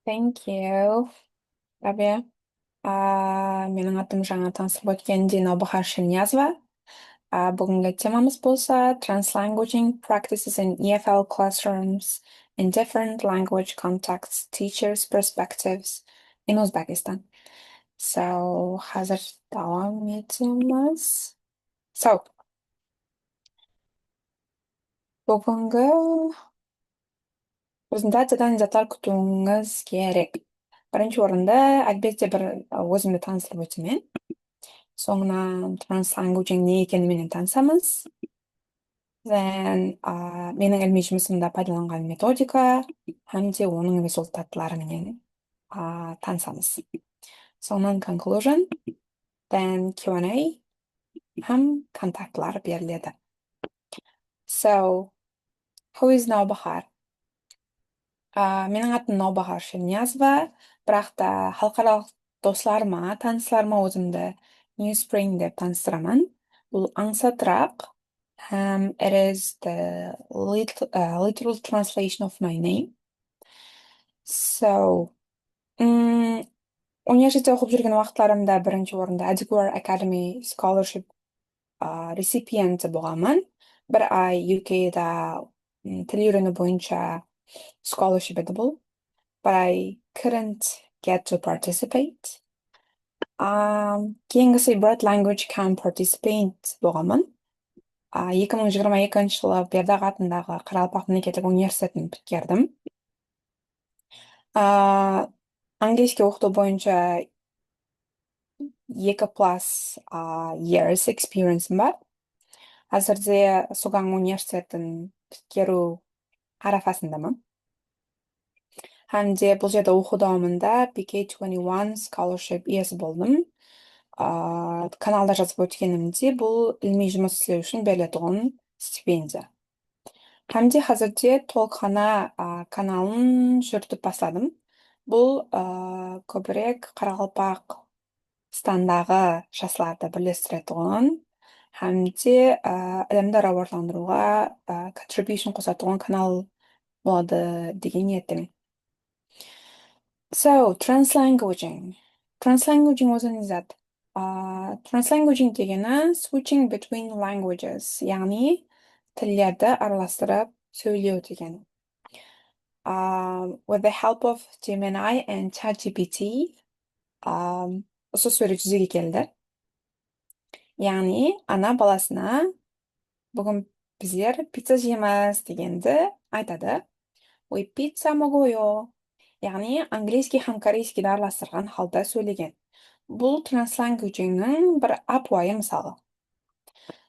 Thank you, Rabia. Менің атым жаңа таныстырып өткендей Нұрбахар Шерниязова. Бүгінгі темамыз болса Translanguaging Practices in EFL Classrooms in Different Language Contexts, Teachers' Perspectives in Uzbekistan. Қазір давам етеміз. Бүгінгі презентациядан заттар күтуіңіз керек. Бірінші орында әлбетте бір өзімді таныстырып өтемін. Соңынан трансlanguaging не екенімен танысамыз. Менің ilmiy жұмысымда пайдаланған методика hamda оның результатларымен танысамыз. Соңынан conclusion, then Q&A һәм контактлар беріледі. So, who is Navbahar? Менің атым Нұрбахар Шерниязова, бірақ та халықаралық достарыма, таныстарыма өзімді Newspring деп таныстырамын. Бұл аңсатырақ. It is the literal translation of my name. Университетте оқып жүрген уақыттарымда бірінші орында Adigwar Academy Scholarship recipient болғанмын. Бір ай UK-да тіл үйрену бойынша scholarship еді бұл. But I couldn't get to participate. Кейінгісі Broad Language Can Participate болғанмын. 2022 жылы Бердақ атындағы Қарақалпақ мемлекеттік университетін біткердім. Английский оқыту бойынша 2+ years experience бар. Әзірде Суган университетін біткеру арafasындамын. Hamda бұл жерде оқу davomында PK21 scholarship иесі болдым. Каналда жазып өткенімде бұл ilmiy жұмыс істеу үшін берілетін стипендия. Hamda қазірде толыққана каналын жүргізіп бастадым. Бұл көбірек Қарақалпақстандағы жастарды бірлестіретін hamda ілімді рауарландыруға contribution қосатын канал болады деген ниеттемін. Translanguaging. Translanguaging өзі не зат? Translanguaging дегені switching between languages, яғни тілдерді араластырып сөйлеу деген. With the help of Gemini and ChatGPT, осы сурет жүзеге келді. Яғни ана баласына бүгін біздер пицца жейміз дегенді айтады. Ой, пицца могу. Яғни английский һәм корейскийді араластырған халда сөйлеген. Бұл translanguagingнің бір апуайы мысалы.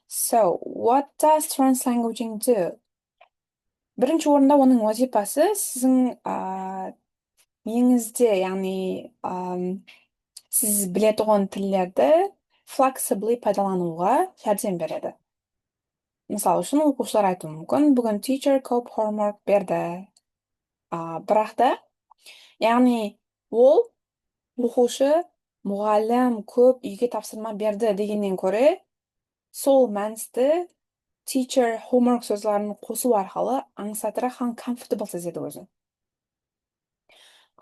So, what does translanguaging do? Бірінші орында оның вазипасы сіздің миыңызде, яғни сіз білетін тілдерді flexibly пайдалануға жәрдем береді. Мысалы үшін оқушылар айтуы мүмкін, бүгін teacher көп homework берді. Бірақ та, яғни ол оқушы мұғалім көп үйге тапсырма берді дегеннен көре, сол мәністі teacher homework сөздерін қосу арқылы аңсатырақ һәм comfortable сезеді өзін.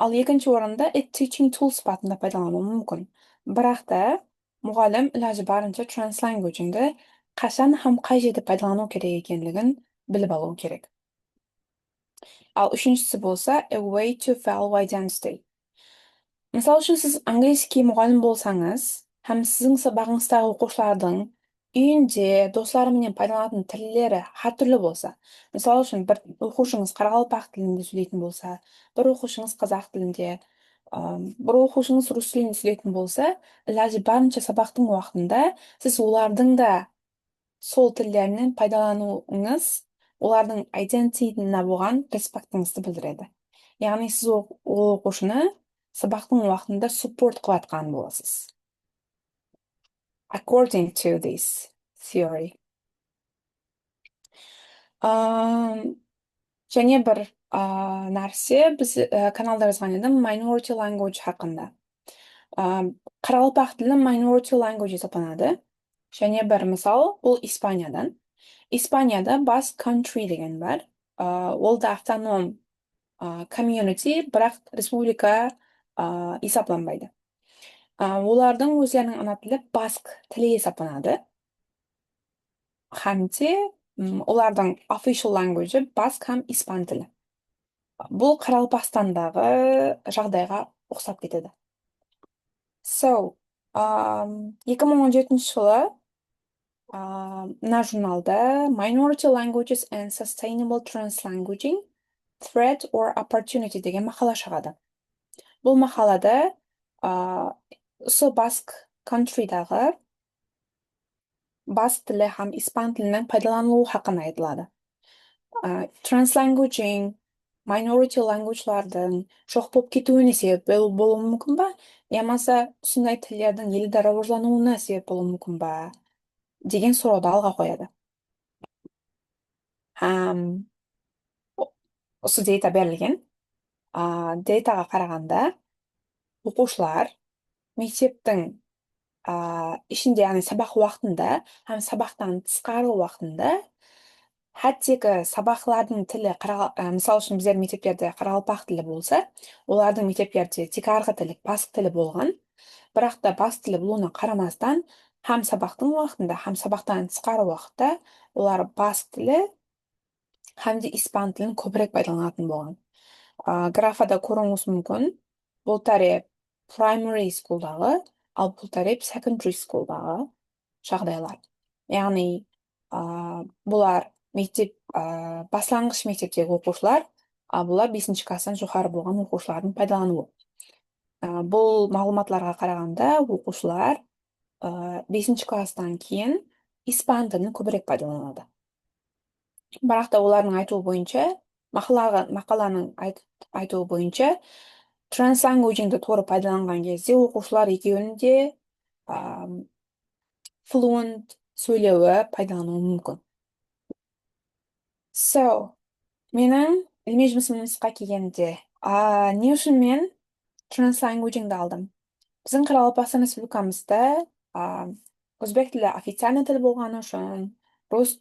Ал екінші орында it teaching tool сипатында пайдалануы мүмкін. Бірақ та мұғалім ілажы барынша translanguagingді қашан һәм қай жерде пайдалану керек екенлігін біліп алу керек. Ал үшіншісі болса a way to value identity. Мысалы үшін сіз английский мұғалім болсаңыз, һәм сіздің сабағыңыздағы оқушылардың үйінде достарымен пайдаланатын тілдері әртүрлі болса, мысалы үшін бір оқушыңыз қарақалпақ тілінде сөйлейтін болса, бір оқушыңыз қазақ тілінде, бір оқушыңыз орыс тілінде сөйлейтін болса, ілажы барынша сабақтың уақытында сіз олардың да сол тілдерінен пайдалануыңыз олардың identity'іне болған респектіңізді білдіреді. Яғни сіз ол оқушыны сабақтың уақытында support қылатқан боласыз. According to this theory. Және бір нәрсе біз каналда жазған едім minority language хақында. Қарақалпақ тілі minority language есептелінеді. Және бір мысал, бұл Испаниядан. Испанияда Basque country деген бар. Ол да автоном community, бірақ республика есептелінбейді. Олардың өздерінің ана тілі баск тілі есептелінеді. Һәм де олардың official language баск һәм испан тілі. Бұл Қарақалпақстандағы жағдайға ұқсап кетеді. So, 2017 жылы мына журналда Minority Languages and Sustainable Translanguaging Threat or Opportunity деген мақала шығады. Бұл мақалада осы баск countryдағы баск тілі һәм испан тілінің пайдаланылуы хақында айтылады. Translanguaging, minority language'лардың жоқ болып кетуіне себеп болуы мүмкін ба? Ямаса сондай тілдердің елде рауажлануына себеп болуы мүмкін ба? Деген сұрауды алға қояды. Осы дейта берілген. Дейтаға қарағанда оқушылар мектептің ішінде, яғни сабақ уақытында һәм сабақтан тысқары уақытында хәттегі сабақлардың тілі, мысалы үшін біздер мектептерде Қарақалпақ тілі болса, олардың мектептерде тек арғы тілі, баск тілі болған, бірақ та баск тілі болуына қарамастан, һәм сабақтың уақытында, һәм сабақтан тысқары уақытта олар баск тілі һәм де испан тілін көбірек пайдаланатын болған. Графада көруіңіз мүмкін, бұл тареп primary schoolдағы, ал бұл тареп secondary schoolдағы жағдайлар. Яғни, бұлар мектеп, басланғыш мектептегі оқушылар, бұлар 5-ші класстан жоғары болған оқушылардың пайдалануы. Бұл мағлұматларға қарағанда оқушылар 5-ші класстан кейін испан тілін көбірек пайдаланады. Бірақ та олардың айтуы бойынша, мақаланың айтуы бойынша, translanguagingді торы пайдаланған кезде оқушылар екеуінің де fluent сөйлеуі пайдалануы мүмкін. So, менің ilmiy жұмысқа келгенде, не үшін мен translanguagingді алдым? Біздің Қарақалпақстан Республикамызда өзбек тілі официальный тіл болғаны үшін, рус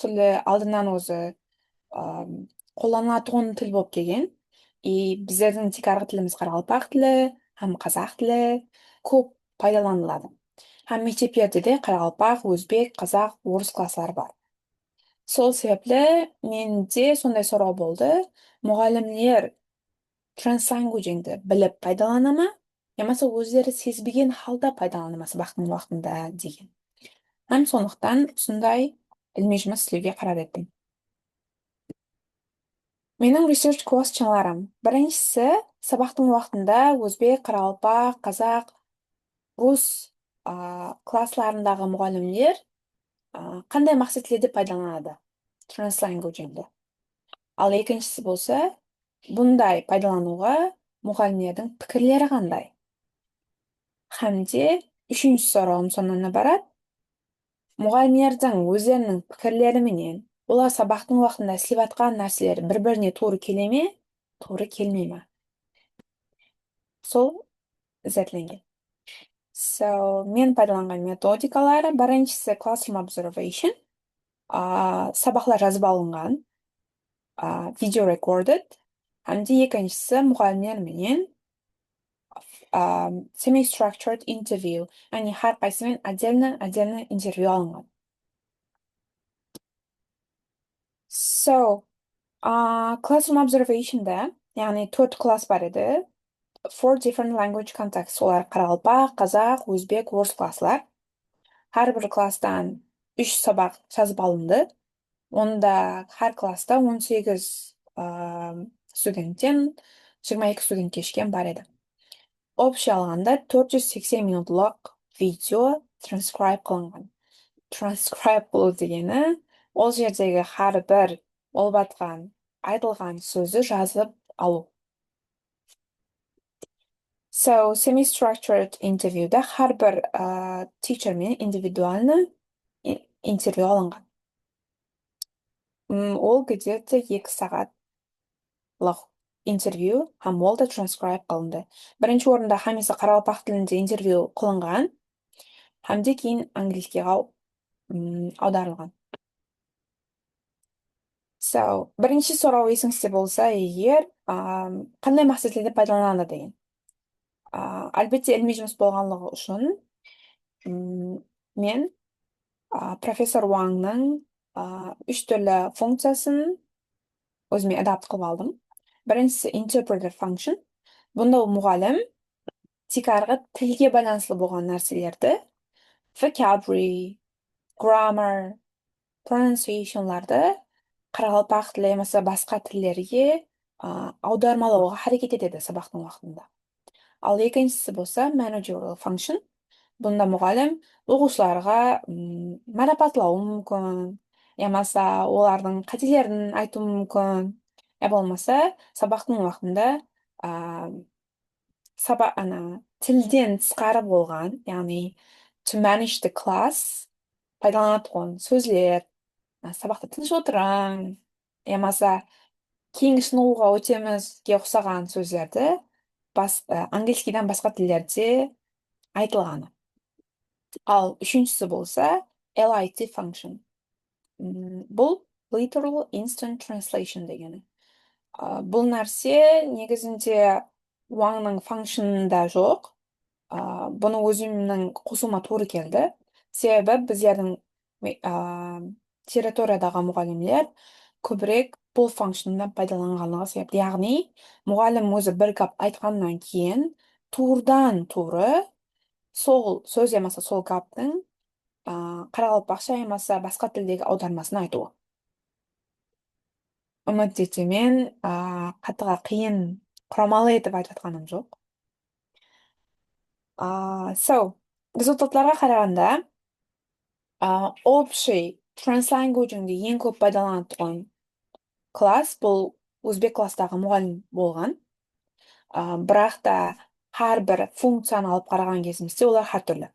тілі алдынан өзі қолданылатын тіл болып келген. И біздердің тек арғы тіліміз Қарақалпақ тілі һәм қазақ тілі көп пайдаланылады. Һәм мектептерде де Қарақалпақ, өзбек, қазақ, орыс класстары бар. Сол себеплі менде сондай сұрау болды. Мұғалімдер translanguagingді біліп пайдалана ма? Ямаса өздері сезбеген халда пайдалана ма сабақтың уақытында деген. Һәм сондықтан сондай ilmiy жұмыс істеуге қарар еттім. Менің research questionларым. Біріншісі, сабақтың уақытында өзбек, Қарақалпақ, қазақ, рус классларындағы мұғалімдер қандай мақсатlarda пайдаланады translanguagingді? Ал екіншісі болса, бұндай пайдалануға мұғалімдердің пікірлері қандай? Һәм де үшінші сұрауым сонан барады. Мұғалімдердің өздерінің пікірлері менен олар сабақтың уақытында істеп жатқан нәрселер бір-біріне тура келе ме, тура келмей ме? Сол зерттелінген. So, мен пайдаланған методикалары, біріншісі classroom observation, сабақлар жазып алынған, video recorded, һәм де екіншісі мұғалімдер менен semi-structured interview, яғни һәр қайсымен отдельно интервью алынған. So, classroom observation'да, яғни 4 класс бар еді, 4 different language contexts, олар Қарақалпақ, қазақ, өзбек, орыс класслар. Һәр бір класстан 3 сабақ жазып алынды. Онда һәр класста 18 студенттен 22 студент кешкен бар еді. Общий алғанда 480 минутлық видео transcribe қылынған. Transcribe қылу дегені, ол жердегі һәр бір болып жатқан айтылған сөзді жазып алу. So, semi-structured interview'да һәр бір teacherмен индивидуальны интервью алынған. Ол где-то 2 сағатлық интервью, һәм ол да transcribe қылынды. Бірінші орында һәмесі Қарақалпақ тілінде интервью қылынған, һәм де кейін английскіге аударылған. So, birinchi so'rov esingizda bo'lsa, егер qanday maqsadlarda пайдаланады degan. Albatta ilmiy жұмыс bo'lganligi uchun mm, men professor Wangning uch turli funksiyasini o'zimga adapt qilib oldim. Birinchisi interpretive function. Bunda u muallim teskari tilga balansli bo'lgan narsalarda vocabulary, grammar, pronunciationlarda qoraqalpoq tili emas boshqa tillarga audarmalovga harakat etadi saboqning vaqtida. Al ikkinchisi bo'lsa managerial function. Bunda muallim o'quvchilarga marapatlashi mumkin, yamasa ularning qatiylarini aytib mumkin. Ya bo'lmasa saboqning vaqtida ana tildan tashqari bo'lgan, ya'ni to manage the class foydalanadigan so'zlar, saboqda tinch o'tiring, yamasa keyingi sinovga o'tamizga o'xshagan so'zlarda angliyskidan boshqa tillarda aytilgani. Al uchinchisi bo'lsa LIT function. Bu literal instant translation degani. Bu narsa negizinde Wang'ning functionida yo'q. Buni o'zimning qo'shimma to'g'ri keldi. Sebebi biz yerning territoriyadagi muallimlar ko'proq bu functiondan foydalanganligi sababli, ya'ni muallim o'zi bir gap aytgandan keyin to'g'ridan to'g'ri so'z yamasa so'l gapning qoraqalpoqcha yamasa boshqa tildagi audarmasini aytuvi. Umid men qattiq qiyin quramali etib aytayotganim yo'q. So, rezultatlarga qaraganda, общий translanguagingda eng ko'p foydalanadigan klass bu o'zbek klassidagi muallim bo'lgan. Biroq da har bir funksiyani olib qaragan kezimizda ular har turli.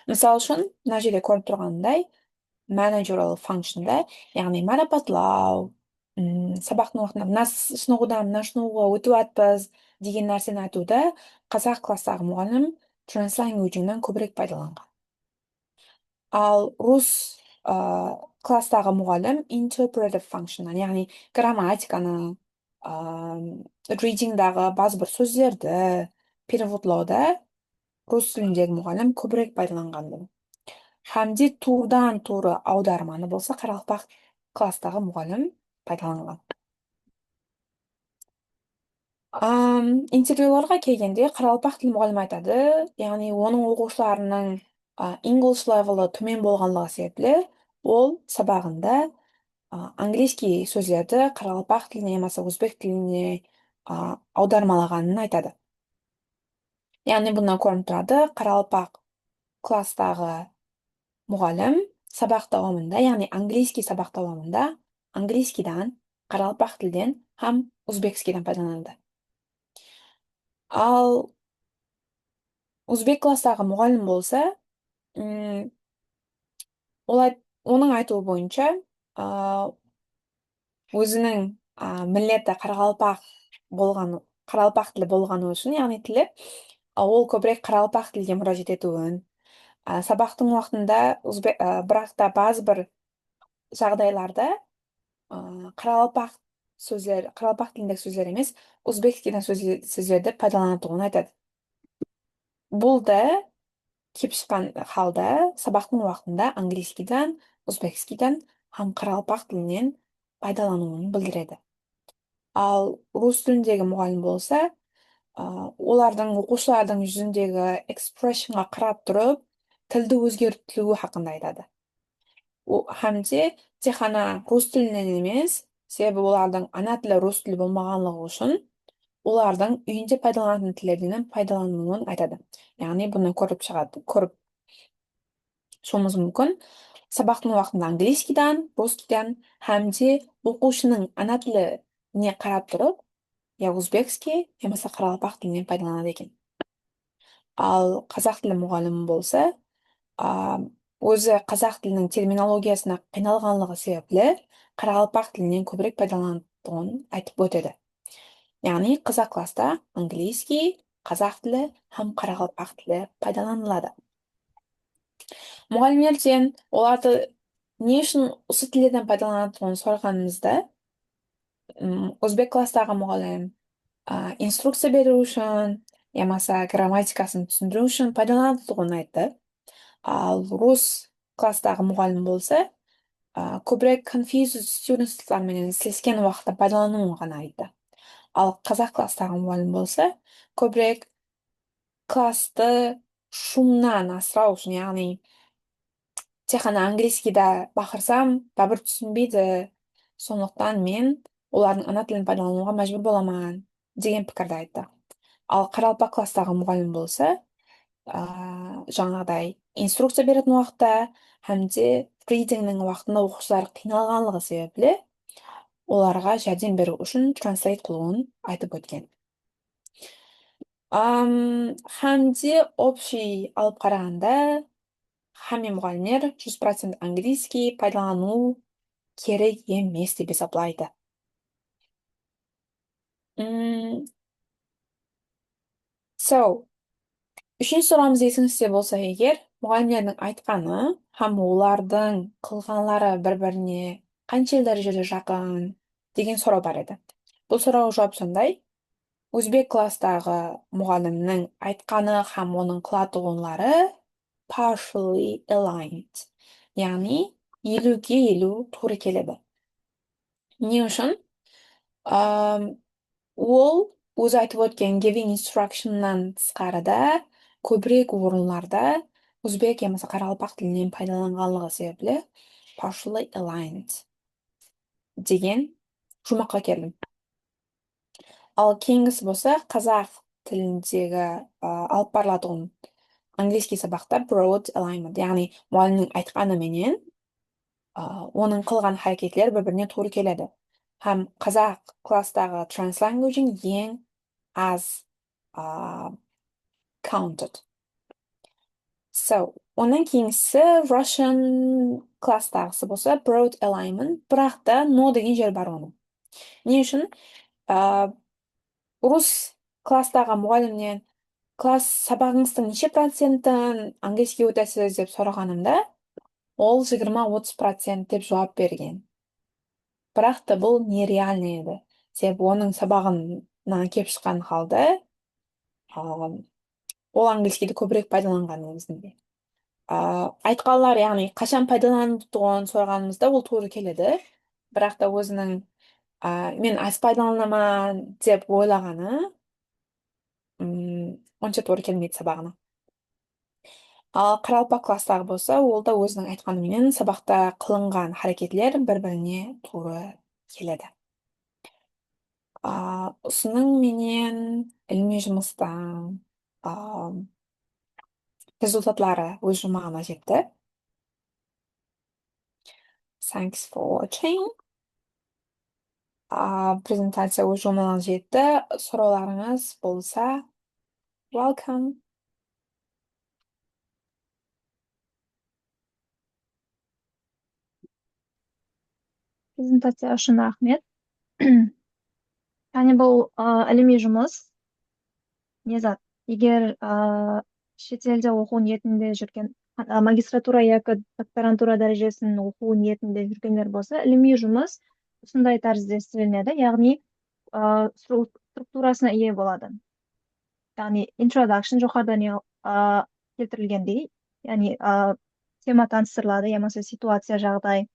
Misol uchun, mana yerda ko'rib turganday, managerial functionda, ya'ni marapatlav, saboqning vaqtida sinovdan sinovga o'tyapmiz degan narsani aytuvda qozoq klassidagi muallim translanguagingdan ko'proq foydalangan. Al rus klassdagi muallim interpretive functiondan, ya'ni grammatikani, readingdagi ba'zi bir so'zlarni переводlovda rus tilidagi muallim ko'proq foydalangandir. Hamda to'g'ridan to'g'ri audarmani bo'lsa qoraqalpoq klassdagi muallim foydalangan. Intervyularga kelganda qoraqalpoq tili muallimi aytadi, ya'ni uning o'quvchilarining English leveli tumen bo'lganligi sababli u sabog'ida angliyskiy so'zlarda qoraqalpoq tilini emas o'zbek tilini audarmalaganini aytadi. Ya'ni bundan ko'rinib turadi, qoraqalpoq klassdagi muallim saboq davomida, ya'ni angliyskiy saboq davomida angliyskiydan, qoraqalpoq tilidan ham o'zbekskiydan foydalanadi. Al o'zbek klassidagi muallim bo'lsa, uning aytuvi bo'yicha o'zining millati qoraqalpoq tili bo'lgani uchun, ya'ni tili u ko'proq qoraqalpoq tiliga murojaat etuvin. Saboqning vaqtida biroq da ba'zi bir жағдайларда qoraqalpoq tilidagi so'zlar emas, o'zbekskidan so'zlarda foydalanadiganini aytadi. Bo'ldi kelib chiqqan holda saboqning vaqtida angliyskidan, o'zbekskidan ham qoraqalpoq tilining foydalanuvini bildiradi. Al rus tilidagi muallim bo'lsa, ularning o'quvchilarning yuzidagi expressionga qarab turib, tilni o'zgartiruvi haqida aytadi. U hamda texana rus tilidan emas, sebebi ularning ana tili rus tili bo'lmaganligi uchun ularning uyincha foydalanadigan tillaridan foydalanuvini aytadi. Ya'ni buni ko'rib chiqishimiz mumkin. Saboqning vaqtida angliyskidan, ruskidan hamda o'quvchining ana tilini qarab turib, ya o'zbekskiy, yamasa qoraqalpoq tilidan foydalanadi ekan. Al qozoq tili muallimi bo'lsa, o'zi qozoq tilining terminologiyasini qiynalganligi sababli qoraqalpoq tilining ko'proq foydalanadiganini aytib o'tadi. Ya'ni qozoq klassda angliyskiy, qozoq tili ham qoraqalpoq tili foydalaniladi. Muallimlardan ularni ne uchun o'sha tildan foydalanadiganini so'raganimizda, O'zbek klassidagi muallim instruksiya berish uchun, yamasa grammatikasini tushuntirish uchun foydalanadiganini aytdi. Al rus klassidagi muallim bo'lsa, ko'proq confused studentslar bilan ishlashgan vaqtda foydalanilganini aytdi. Al qozoq klassidagi muallim bo'lsa, ko'proq klassda shumdan asrash uchun, ya'ni texani angliyskida baqirsam, baribir tushunmaydi. So'ndoqdan men ularning ona tilini foydalanishga majbur bo'laman degan fikrda aytdi. Al qaralpa klassdagi muallim bo'lsa, жаңағыдай instruksiya beradigan vaqtda hamda readingning vaqtida o'quvchilar qiynalganligi sababli ularga jardam berish uchun translate qiluvini aytib o'tgan. Hamda общий olib qaraganda hamma muallimlar 100% angliyskiy foydalanu kerak emas deb hisoblaydi. Mm, So, uchinchi so'rovimiz esingizda bo'lsa agar, muallimlarning aytgani hamda ularning qilganlari bir-birini qanchalik darajada yaqin degan so'rov bor edi. Bu so'rovga javob shunday: o'zbek klassidagi muallimning aytgani ham uning qiladiganlari partially aligned, ya'ni 50-50 to'g'ri keladi. Ne uchun? Am, Ол o'zi aytib o'tgan giving instructiondan tashqarida ko'proq o'rinlarda o'zbek yamasa qoraqalpoq tilining foydalanganligi sababli partially aligned degan jumaqqa keldim. Al keyingisi bo'lsa qozoq tilidagi olib boriladigan angliyskiy sabaqda broad alignment, ya'ni muallimning aytgani bilan оның qilgan harakatlari bir-biriga to'g'ri keladi. Ham qozoq klassdagi translanguaging eng az counted. So, undan keyingisi Russian klassdagisi bo'lsa broad alignment, biroq da no degan yer bor uni. Ne uchun? Rus klassdagi muallimdan klass sabog'ingizdan necha protsentdan angliyskiga o'tasiz deb so'raganimda, ол 20-30% deb javob bergan. Biroq da bu nerealniy edi. Себебі оның сабағынан келіп шыққан халда ол английскийді көбірек пайдаланған негізінде. Айтқанлар, яғни қашан пайдаланып сұрағанымызда ол тура келеді. Бірақ та өзінің мен аз пайдаланамын деп ойлағаны онша тура келмейді сабағына. Ал қаралпақ класстағы болса, ол да өзінің айтқанымен сабақта қылынған харекетлер бір-біріне тура келеді. Осының менен ilmiy жұмыстан результатлары өз жұмағына жетті. Thanks for watching. Презентация өз жұмағына жетті. Сұрауларыңыз болса, welcome. Презентация үшін рахмет. Яғни бұл іліми жұмыс не зат? Егер шетелде оқу ниетінде жүрген магистратура яки докторантура дәрежесін оқу ниетінде жүргендер болса, іліми жұмыс осындай тәрізде істелінеді, яғни структурасына ие болады. Яғни introduction жоғарыдан келтірілгендей, яғни тема таныстырылады, ямаса ситуация, жағдай,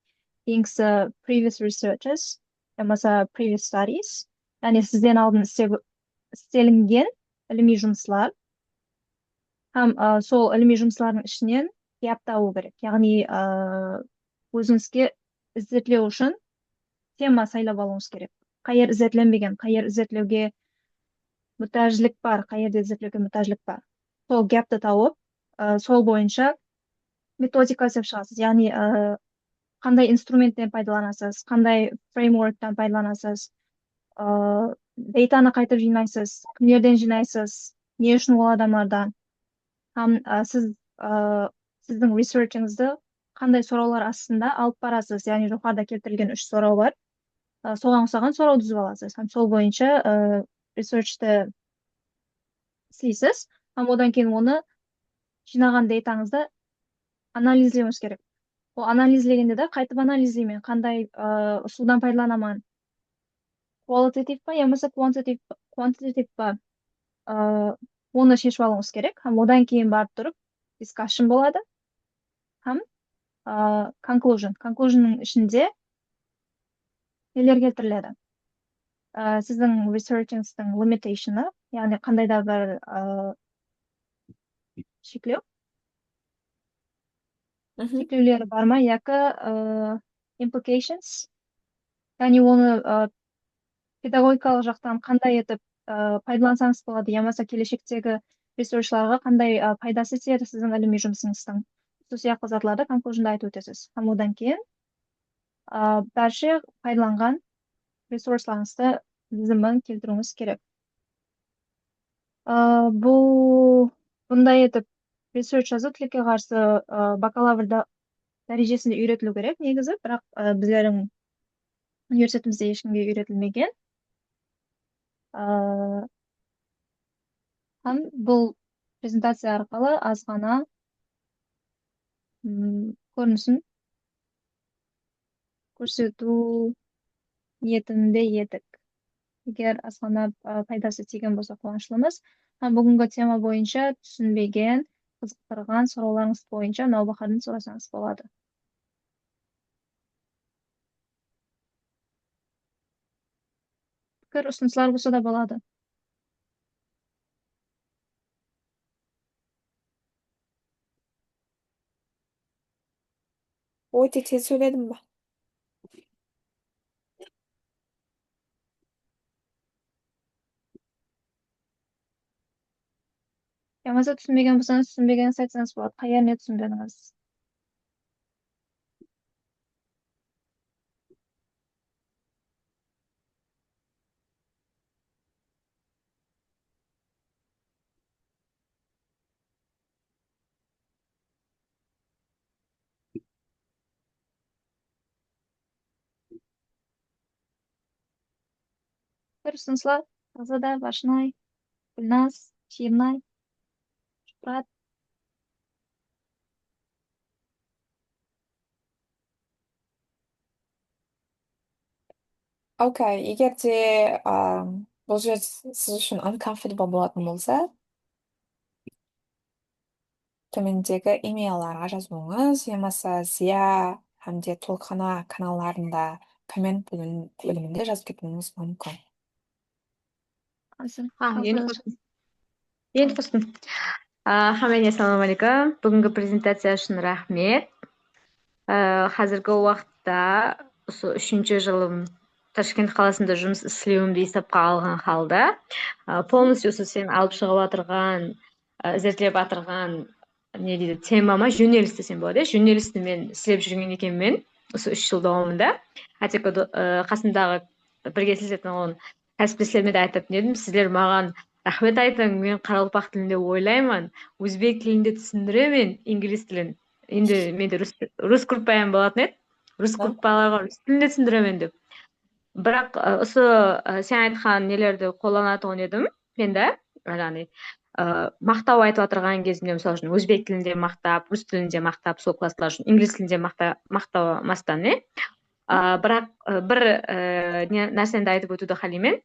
keyingisi previous researches, ямаса previous studies, яғни сізден алдын істелінген іліми жұмыслар, һәм сол іліми жұмыслардың ішінен gap табу керек. Яғни өзіңізге іздетлеу үшін тема сайлап алуыңыз керек. Қайер іздетленбеген, қайер іздетлеуге мұқтажлық бар, қайерде іздетлеуге мұқтажлық бар. Сол gapты тауып, сол бойынша методика іздеп шығасыз. Яғни қандай инструменттен пайдаланасыз, қандай фреймворктан пайдаланасыз, дейтаны қайтып жинайсыз, кімдерден жинайсыз, не үшін ол адамдардан, һәм сіздің ресерчіңізді қандай сұраулар астында алып барасыз. Яғни жоғарыда келтірілген 3 сұрау бар. Соған ұқсаған сұрау түзіп аласыз. Һәм сол бойынша ресерчті істейсіз, һәм одан кейін оны жинаған дейтаңызды анализлеуіңіз керек. Ол анализлегенде де қайтып анализлеймін, қандай ұсулдан пайдаланамын, qualitative па, я болмаса quantitative па, оны шешіп алуыңыз керек. Һәм одан кейін барып тұрып discussion болады. Һәм conclusionның ішінде нелер келтіріледі. Сіздің researching'стың limitation'ы, яғни қандай да бір шектеу, Мгм. шектеулері бар ма, яки implications, яғни оны педагогикалық жақтан қандай етіп пайдалансаңыз болады, я болмаса келешектегі ресурсларға қандай пайдасы тиеді сіздің іліми жұмысыңыздың. Сол сияқты затларды conclusion'да айтып өтесіз. Һәм одан кейін дальше пайдаланған ресурсларыңызды тізімін келтіруіңіз керек. Бұндай етіп research жазу тілекке қарсы бакалаврда дәрежесінде үйретілу керек негізі, бірақ біздердің университетімізде ешкімге үйретілмеген. Һәм бұл презентация арқылы аз ғана көрінісін көрсету ниетінде едік. Егер аз ғана пайдасы тиген болса қуаныштымыз. Һәм бүгінгі тема бойынша түсінбеген, қызықтырған сұрауларыңыз бойынша Наубахардан сұрасаңыз болады. Пікір, ұсыныстар болса да болады. Өте тез söyledim ben. Я болмаса түсінбеген болсаңыз, түсінбегеніңізді айтсаңыз болады. Қай жеріне түсінбедіңіз? Пікір, ұсыныстар, Тазада, Башнай, Гүлназ, Ширнай, Шухрат. Окей, егер де бұл жер сіз үшін uncomfortable болатын болса, төмендегі имейларға жазуыңыз, немесе Зия hamde Толқына каналларында коммент бөлімінде жазып кетуіңіз мүмкін. Қазір. Енді қостым. Хамене, ассалаумағалейкум. Бүгінгі презентация үшін рахмет. Қазіргі уақытта осы 3-ші жылым Ташкент қаласында жұмыс істеуімді есепқа алған халда, полностью осы сен алып шығып отырған, зерттеп отырған не дейді, темама жөнеліс десем болады. Жөнелісті мен істеп жүрген екенмін осы 3 жыл davomida. Қасымдағы бірге істейтін ол кәсіптестеріме де айтатын едім, сіздер маған рахмет айтың, мен қарақалпақ тілінде ойлаймын, өзбек тілінде түсіндіремін, инглиз тілін. Енді менде рус группаям болатын еді. Рус группаларға рус тілінде түсіндіремін деп. Бірақ осы сен айтқан нелерді қолданатын едім мен де, яғни мақтау айтып отырған кезімде, мысалы үшін өзбек тілінде мақтап, рус тілінде мақтап, сол класстар үшін инглиз тілінде мақтамастан, бірақ бір нәрсені айтып өтуді қалаймын.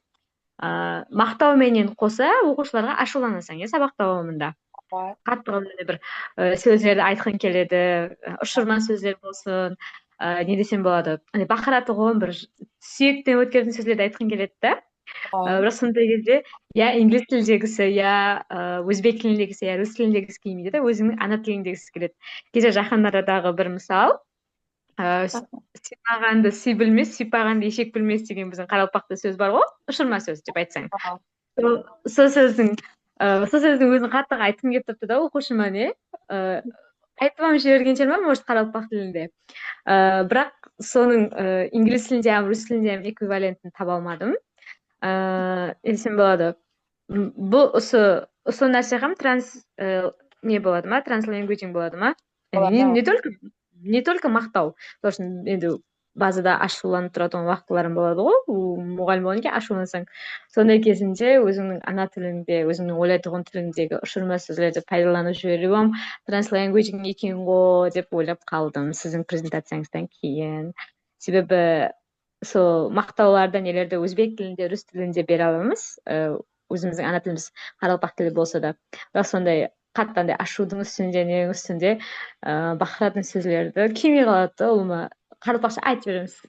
Мақтауменен қоса оқушыларға ашуланасың, сабақ davomында. Қатты бір сөздерді айтқың келеді, ұшырма сөздер болсын, не десем болады, бақыратұғын бір сүйектен өткерген сөздерді айтқың келеді да. Бірақ сондай кезде я инглиз тіліндегісі, я өзбек тіліндегісі, я рус тіліндегісі келмейді да, өзіңнің ана тіліндегісі келеді. Кейде жақын арадағы бір мысал, сыймағанды сый білмес, сүйпағанды ешек білмес деген біздің қарақалпақта сөз бар ғой, ұшырма сөз деп айтсаң. Сол сөздің өзін қатты айтқым келіп тұрды да оқушыма, не айтып алып жіберген шығармын, может, қарақалпақ тілінде. Бірақ соның инглиз тілінде, рус тілінде эквивалентін таба алмадым. Десем болады. Бұл осы нәрсе ham не болады ма, транслэнгуэджинг болады ма? Не только мақтау. Сосын енді базада ашуланып тұратын уақытларым болады ғой, мұғалім болғаннан кейін ашулансаң. Сондай кезінде өзіңнің ана тіліңде, өзіңнің ойлайтұғын тіліңдегі ұшырма сөздерді пайдаланып жіберіп, транслэнгуэджинг екен ғой деп ойлап қалдым сіздің презентацияңыздан кейін. Себебі сол мактауларды нелерди өзбек тилинде, рус тилинде бере алабыз. Өзүбүздүн ана тилибиз каралпак тили болсо да. Бирок сондай катты андай ашуудун үстүндө, ненин үстүндө бакыратын сөзлөрдү киймей калат да, улума каралпакча айтып беребиз.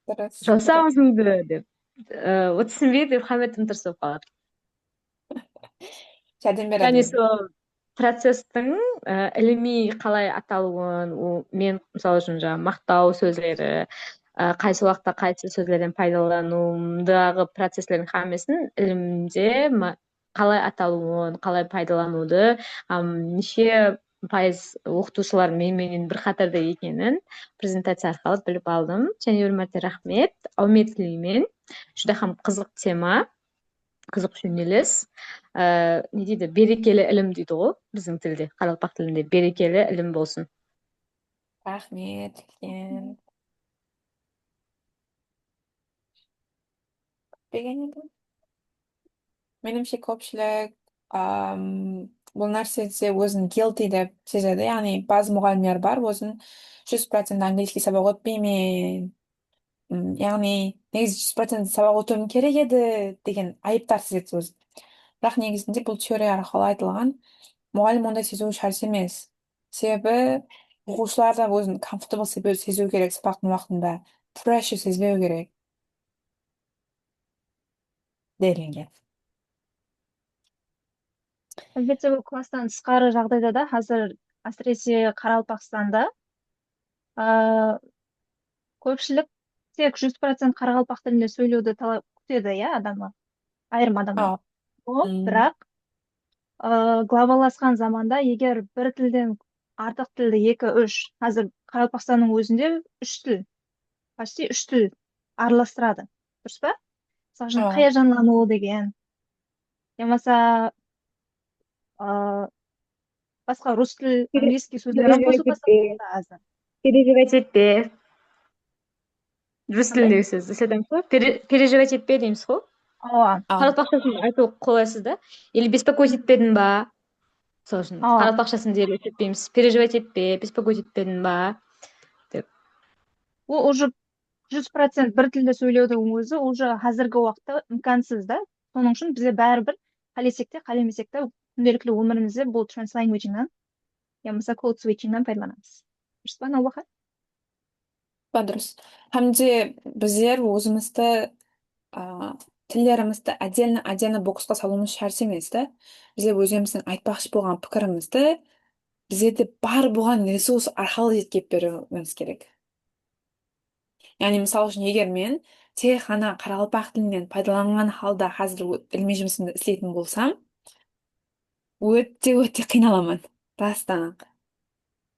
Дұрыс, дұрыс. Жасаңызды деп. Вот түсінбей деп хамметтин тырысып калат. Жәрдем Яғни береді. сол процесстің илимий қалай аталуын, мен мысалы үшін жаңағы мақтау сөздері, қайсы уақытта қайсы сөздерден пайдалануымдағы процесслердің хаммесін илимде қалай аталуын, қалай пайдалануды, неше пайыз оқытушылар менен бір қатарда екенін презентация арқылы біліп алдым. Және бір мәрте рахмет. Аумет тілеймен. Жүдә хам қызық тема, қызық жөнеліс. Не дейді, берекелі ілім дейді ғой біздің тілде, қаралпақ тілінде берекелі ілім болсын. Рахмет. Менімше көпшілік бұл нәрседе өзін guilty деп сезеді. Яғни базы мұғалімдер бар, өзін 100% английский сабақ өтпеймін. Яғни негізі 100% сабақ өтуім керек еді деген айыптар сезеді өзін. Бірақ негізінде бұл теория арқылы айтылған, мұғалім ондай сезу шарт емес. Себебі оқушылар да өзін comfortable сезу керек сабақтың уақытында, pressure сезбеу керек делінген. Әлбетте бұл класстан тысқары жағдайда да қазір әсіресе Қарақалпақстанда көпшілік тек 100% Қарақалпақ тілінде сөйлеуді талап күтеді, иә, адамдар, айырым адамдар. Бірақ глобаласқан заманда егер бір тілден артық тілді 2-3, қазір Қарақалпақстанның өзінде 3 тіл, почти 3 тіл араластырады. Дұрыс па? Мысалы үшін қаяжанлану деген, болмаса басқа рус тіл, английский сөздер қосу бастады азыр. Переживать етпе. Рус тіліндегі сөзді сөйтеміз ғой. Переживать етпе дейміз ғой. Қаралпақшасын айту қолайсыз да. Или беспокоить етпедің ба? Сосын қаралпақшасын дерлеп кетпейміз. Переживать етпе, беспокоить етпедің ба? Деп. Ол уже 100% бір тілде сөйлеудің өзі уже қазіргі уақытта имкансыз да. Соның үшін бізде бәрібір қалесек те, қалемесек те күнделікті өмірімізде бұл translangуагинан, болмаса code switchingнан пайдаланамыз. Дұрыс па, Наубаха? Дұрыс. Hamде біздер өзімізді тілдерімізді отдельно боксқа салуымыз шарт емес та. Біздер өзіміздің айтпақшы болған пікірімізді біздерде бар болған ресурс арқылы жеткізіп беруіміз керек. Яғни мысалы үшін егер мен тек қана қарақалпақ тілінен пайдаланған халда қазір ilmiy жұмысымды істейтін болсам, өте қиналамын растан.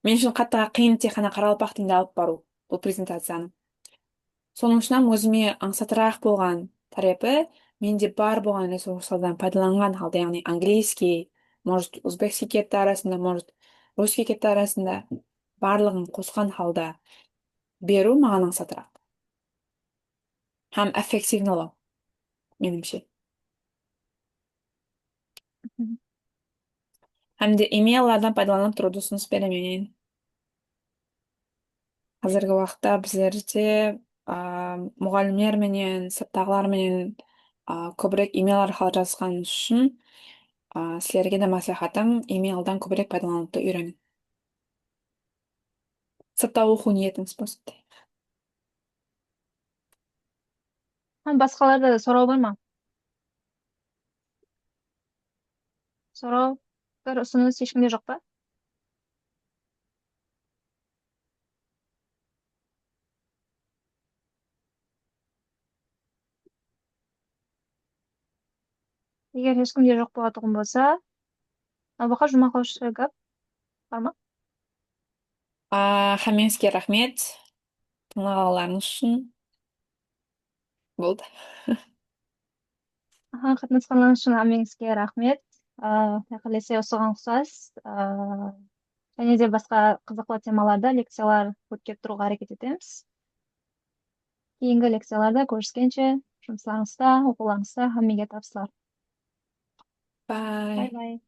Мен үшін қатты қиын тек қана қарақалпақ тілінде алып бару бұл презентацияны. Соның үшін өзіме аңсатырақ болған тарапы, менде бар болған ресурстардан пайдаланған халда, яғни английский, может өзбекский кетті арасында, может русский кетті арасында, барлығын қосқан халда беру маған аңсатырақ. Һәм эффективнолау, меніңше. Һәм де имейлlardan пайдаланып тұруды ұсыныс беремін. Қазіргі уақытта біздерде мұғалімдер менен, сыныптағылар менен көбірек имейл арқылы жазысқан үшін сіздерге де мәслихатым имейлдан көбірек пайдалануды үйренің. Сыртта оқу ниетіңіз болсын. Басқаларда да сұрау бар ма? Сұрау, ұсыныс ешкімде жоқ па? Егер ешкімде жоқ болатұғын болса, Наубаха жұмақаушы гап бар ма? Хамеңізге рахмет. Тыңдағандарыңыз үшін болды. Қатынасқаныңыз үшін хамеңізге рахмет. Қалесе осыған ұқсас. Және де басқа қызықты темаларда лекциялар өткеріп тұруға әрекет етеміз. Кейінгі лекцияларда көріскенше, жұмысларыңызда, оқуларыңызда хаммеге табыстар. Bye. Bye.